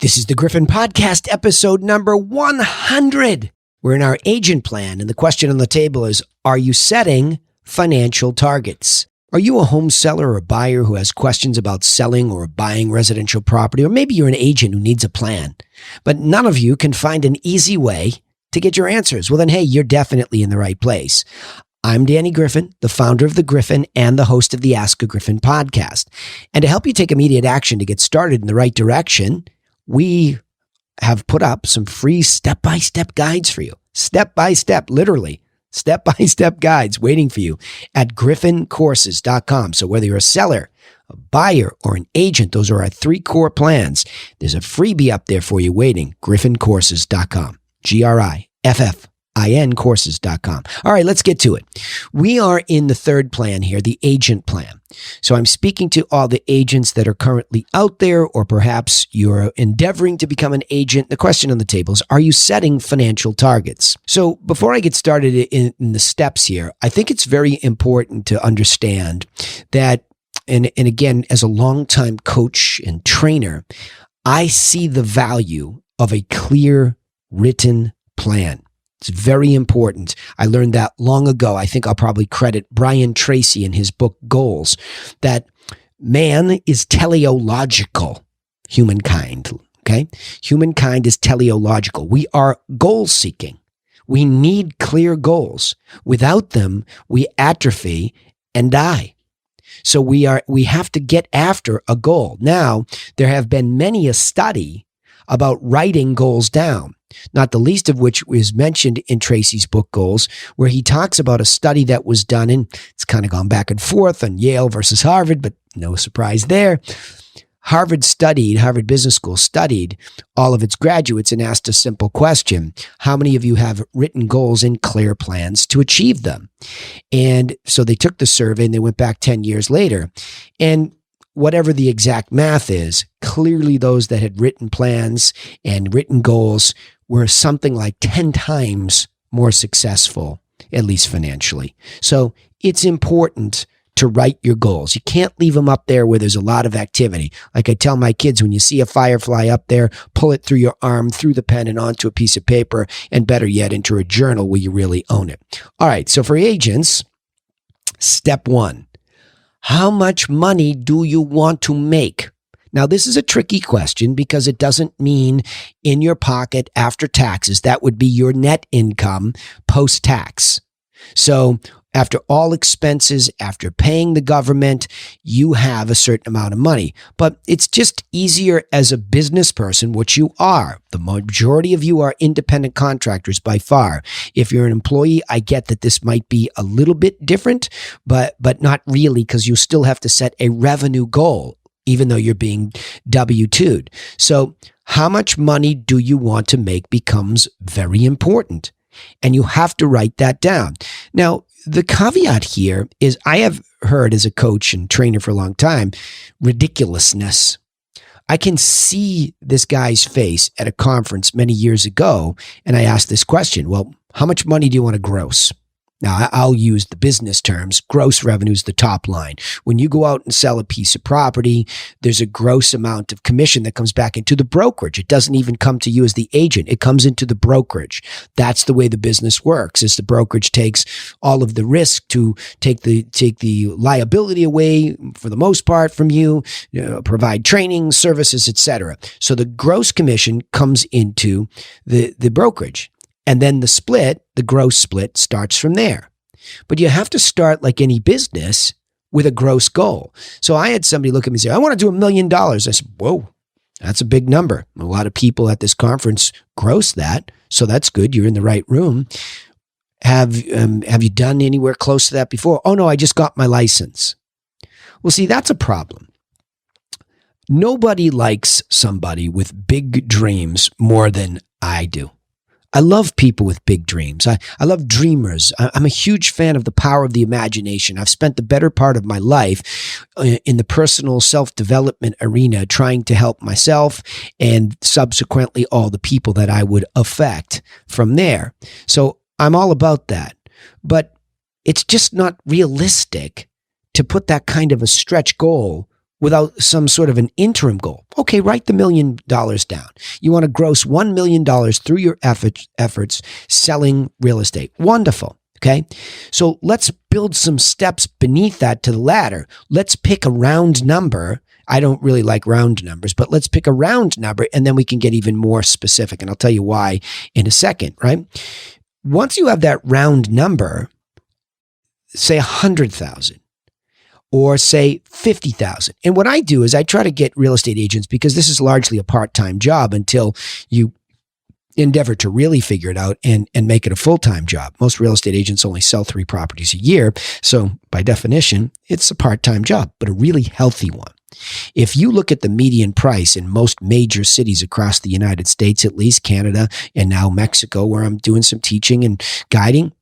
This is the Griffin Podcast, episode number 100. We're in our agent plan, and the question on the table is, are you setting financial targets? Are you a home seller or buyer who has questions about selling or buying residential property? Or maybe you're an agent who needs a plan, but none of you can find an easy way to get your answers. Well, then, hey, you're definitely in the right place. I'm Danny Griffin, the founder of The Griffin and the host of the Ask-A-Griffin podcast. And to help you take immediate action to get started in the right direction, we have put up some free step-by-step guides for you. Step-by-step, literally, step-by-step guides waiting for you at griffincourses.com. So whether you're a seller, a buyer, or an agent, those are our three core plans. There's a freebie up there for you waiting, griffincourses.com. GRIFFIN courses.com. All right, let's get to it. We are in the third plan here, the agent plan. So I'm speaking to all the agents that are currently out there, or perhaps you're endeavoring to become an agent. The question on the table is, are you setting financial targets? So before I get started in the steps here, I think it's very important to understand that, and again, as a longtime coach and trainer, I see the value of a clear written plan. It's very important. I learned that long ago. I think I'll probably credit Brian Tracy in his book Goals, that man is teleological, humankind, okay? Humankind is teleological. We are goal-seeking. We need clear goals. Without them, we atrophy and die. So we have to get after a goal. Now, there have been many a study about writing goals down, not the least of which is mentioned in Tracy's book Goals, where he talks about a study that was done, and it's kind of gone back and forth on Yale versus Harvard, but no surprise there. Harvard Business School studied all of its graduates and asked a simple question: how many of you have written goals and clear plans to achieve them? And so they took the survey and they went back 10 years later, and whatever the exact math is, clearly those that had written plans and written goals were something like 10 times more successful, at least financially. So it's important to write your goals. You can't leave them up there where there's a lot of activity. Like I tell my kids, when you see a firefly up there, pull it through your arm, through the pen, and onto a piece of paper, and better yet, into a journal where you really own it. All right, so for agents, step one. How much money do you want to make? Now, this is a tricky question because it doesn't mean in your pocket after taxes. That would be your net income post-tax. So after all expenses, after paying the government, you have a certain amount of money. But it's just easier as a business person, which you are. The majority of you are independent contractors by far. If you're an employee, I get that this might be a little bit different, but not really, because you still have to set a revenue goal, even though you're being W-2'd. So how much money do you want to make becomes very important. And you have to write that down. Now, the caveat here is, I have heard as a coach and trainer for a long time, ridiculousness. I can see this guy's face at a conference many years ago, and I asked this question: well, how much money do you want to gross? Now, I'll use the business terms. Gross revenue is the top line. When you go out and sell a piece of property, there's a gross amount of commission that comes back into the brokerage. It doesn't even come to you as the agent. It comes into the brokerage. That's the way the business works, is the brokerage takes all of the risk to take the liability away for the most part from you, provide training, services, etc. So the gross commission comes into the brokerage. And then the gross split starts from there. But you have to start, like any business, with a gross goal. So I had somebody look at me and say, I want to do $1 million. I said, whoa, that's a big number. A lot of people at this conference gross that. So that's good. You're in the right room. Have you done anywhere close to that before? Oh, no, I just got my license. Well, see, that's a problem. Nobody likes somebody with big dreams more than I do. I love people with big dreams. I love dreamers. I'm a huge fan of the power of the imagination. I've spent the better part of my life in the personal self-development arena trying to help myself and subsequently all the people that I would affect from there. So I'm all about that. But it's just not realistic to put that kind of a stretch goal without some sort of an interim goal. Okay, write the $1 million down. You want to gross $1 million through your efforts selling real estate. Wonderful. Okay, so let's build some steps beneath that to the ladder. Let's pick a round number. I don't really like round numbers, but let's pick a round number and then we can get even more specific. And I'll tell you why in a second, right? Once you have that round number, say 100,000 or say 50,000. And what I do is I try to get real estate agents, because this is largely a part-time job until you endeavor to really figure it out and make it a full-time job. Most real estate agents only sell 3 properties a year. So by definition, it's a part-time job, but a really healthy one. If you look at the median price in most major cities across the United States, at least Canada and now Mexico, where I'm doing some teaching and guiding,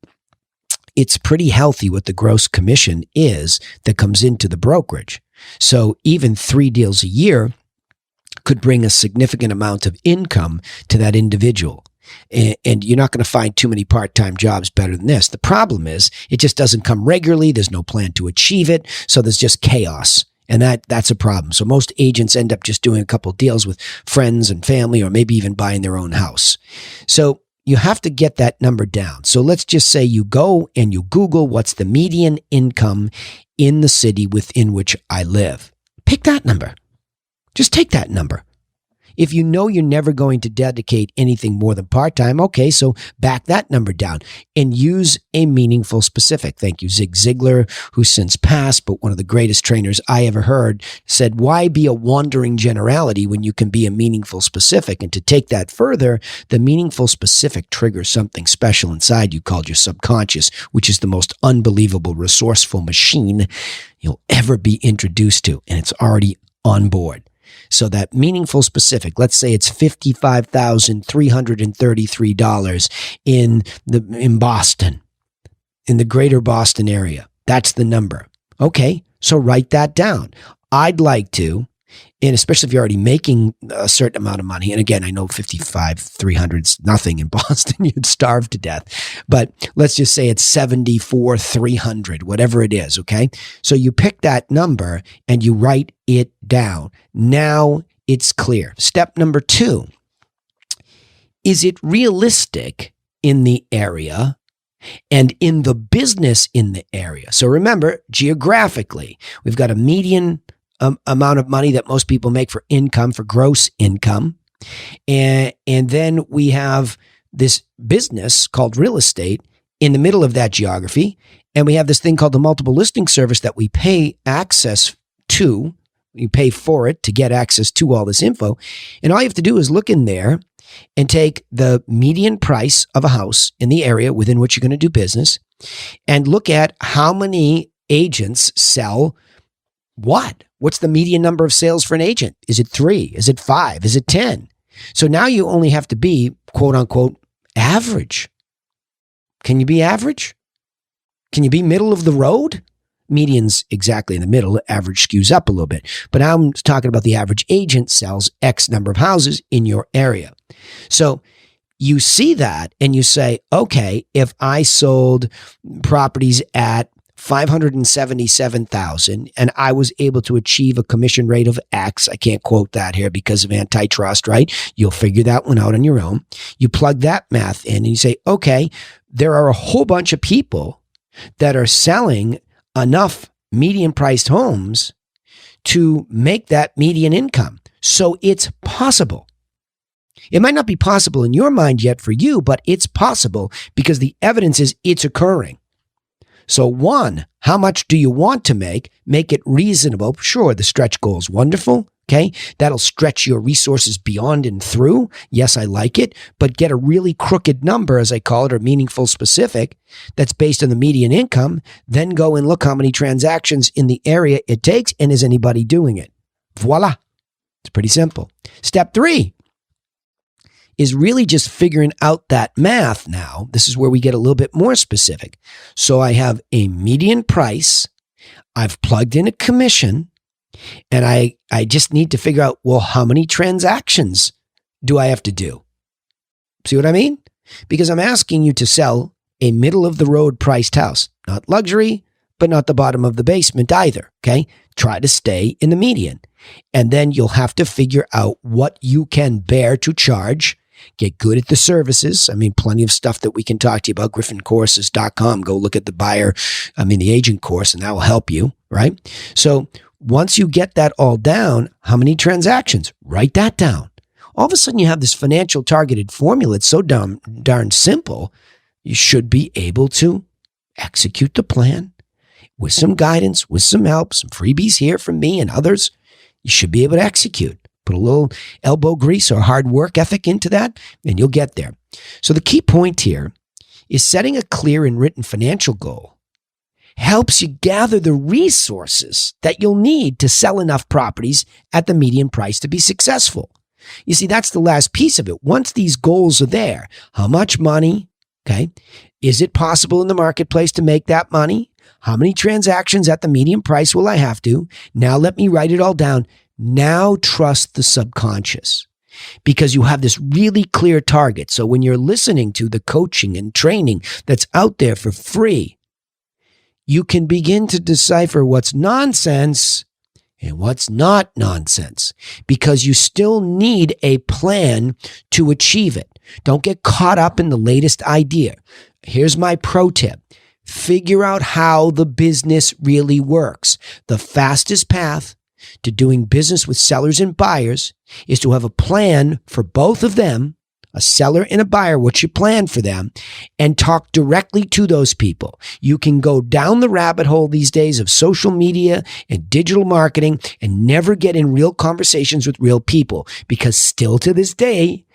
it's pretty healthy what the gross commission is that comes into the brokerage. So even 3 deals a year could bring a significant amount of income to that individual. And you're not going to find too many part-time jobs better than this. The problem is it just doesn't come regularly. There's no plan to achieve it. So there's just chaos. And that's a problem. So most agents end up just doing a couple deals with friends and family, or maybe even buying their own house. So you have to get that number down. So let's just say you go and you Google what's the median income in the city within which I live. Pick that number. Just take that number. If you know you're never going to dedicate anything more than part-time, okay, so back that number down and use a meaningful specific. Thank you, Zig Ziglar, who's since passed, but one of the greatest trainers I ever heard, said, why be a wandering generality when you can be a meaningful specific? And to take that further, the meaningful specific triggers something special inside you called your subconscious, which is the most unbelievable resourceful machine you'll ever be introduced to, and it's already on board. So that meaningful specific, let's say it's $55,333 in Boston, in the greater Boston area. That's the number. Okay, so write that down. I'd like to, and especially if you're already making a certain amount of money, and again, I know 55,300 is nothing in Boston, you'd starve to death, but let's just say it's 74,300, whatever it is, okay? So you pick that number and you write it down. Now it's clear. Step number 2, is it realistic in the area and in the business in the area? So remember, geographically, we've got a median amount of money that most people make for income, for gross income. And then we have this business called real estate in the middle of that geography. And we have this thing called the multiple listing service that we pay access to. You pay for it to get access to all this info. And all you have to do is look in there and take the median price of a house in the area within which you're going to do business and look at how many agents sell what? What's the median number of sales for an agent? Is it 3? Is it 5? Is it 10? So now you only have to be, quote unquote, average. Can you be average? Can you be middle of the road? Median's exactly in the middle. Average skews up a little bit. But now I'm talking about the average agent sells X number of houses in your area. So you see that and you say, okay, if I sold properties at 577,000 and I was able to achieve a commission rate of X. I can't quote that here because of antitrust, right? You'll figure that one out on your own. You plug that math in and you say, okay, there are a whole bunch of people that are selling enough median priced homes to make that median income. So it's possible. It might not be possible in your mind yet for you, but it's possible because the evidence is it's occurring. So 1, how much do you want to make? Make it reasonable. Sure, the stretch goal is wonderful. Okay. That'll stretch your resources beyond and through. Yes, I like it, but get a really crooked number, as I call it, or meaningful specific that's based on the median income. Then go and look how many transactions in the area it takes and is anybody doing it? Voila. It's pretty simple. Step 3 is really just figuring out that math now. This is where we get a little bit more specific. So I have a median price. I've plugged in a commission. And I just need to figure out, well, how many transactions do I have to do? See what I mean? Because I'm asking you to sell a middle of the road priced house, not luxury, but not the bottom of the basement either. Okay. Try to stay in the median. And then you'll have to figure out what you can bear to charge. Get good at the services. I mean, plenty of stuff that we can talk to you about. GriffinCourses.com. Go look at the agent course, and that will help you, right? So once you get that all down, how many transactions? Write that down. All of a sudden, you have this financial targeted formula. It's so darn simple. You should be able to execute the plan with some guidance, with some help, some freebies here from me and others. You should be able to execute. Put a little elbow grease or hard work ethic into that, and you'll get there. So the key point here is setting a clear and written financial goal helps you gather the resources that you'll need to sell enough properties at the median price to be successful. You see, that's the last piece of it. Once these goals are there, how much money, okay? Is it possible in the marketplace to make that money? How many transactions at the median price will I have to? Now let me write it all down. Now trust the subconscious because you have this really clear target. So when you're listening to the coaching and training that's out there for free, you can begin to decipher what's nonsense and what's not nonsense because you still need a plan to achieve it. Don't get caught up in the latest idea. Here's my pro tip. Figure out how the business really works. The fastest path to doing business with sellers and buyers is to have a plan for both of them, a seller and a buyer, what you plan for them, and talk directly to those people. You can go down the rabbit hole these days of social media and digital marketing and never get in real conversations with real people because still to this day,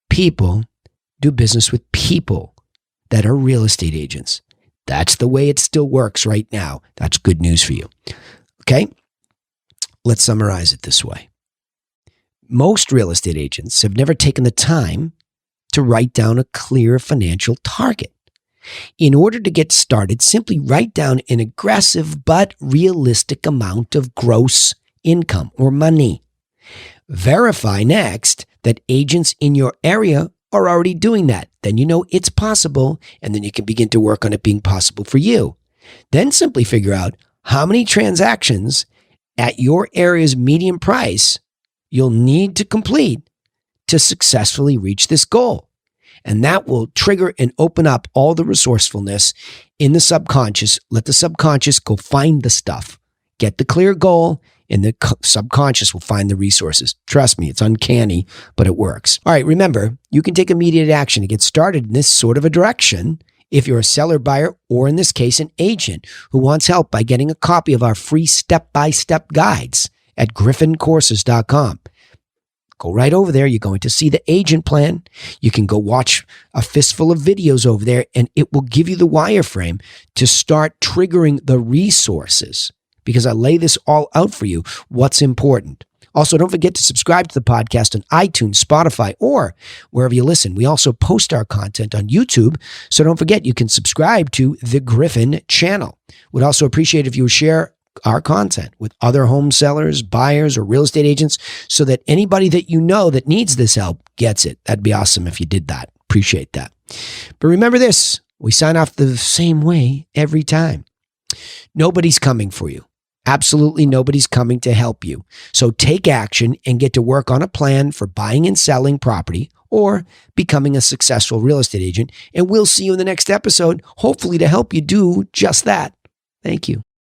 people do business with people that are real estate agents. That's the way it still works right now. That's good news for you. Okay? Let's summarize it this way. Most real estate agents have never taken the time to write down a clear financial target. In order to get started, simply write down an aggressive but realistic amount of gross income or money. Verify next that agents in your area are already doing that. Then you know it's possible, and then you can begin to work on it being possible for you. Then simply figure out how many transactions at your area's median price you'll need to complete to successfully reach this goal. And that will trigger and open up all the resourcefulness in the subconscious. Let the subconscious go find the stuff. Get the clear goal, and the subconscious will find the resources. Trust me, it's uncanny, but it works. All right, remember, you can take immediate action to get started in this sort of a direction if you're a seller, buyer, or in this case, an agent who wants help by getting a copy of our free step-by-step guides at GriffinCourses.com. Go right over there. You're going to see the agent plan. You can go watch a fistful of videos over there, and it will give you the wireframe to start triggering the resources because I lay this all out for you, what's important. Also, don't forget to subscribe to the podcast on iTunes, Spotify, or wherever you listen. We also post our content on YouTube, so don't forget you can subscribe to the Griffin channel. Would also appreciate if you would share our content with other home sellers, buyers, or real estate agents so that anybody that you know that needs this help gets it. That'd be awesome if you did that. Appreciate that. But remember this, we sign off the same way every time. Nobody's coming for you. Absolutely nobody's coming to help you. So take action and get to work on a plan for buying and selling property or becoming a successful real estate agent. And we'll see you in the next episode, hopefully to help you do just that. Thank you.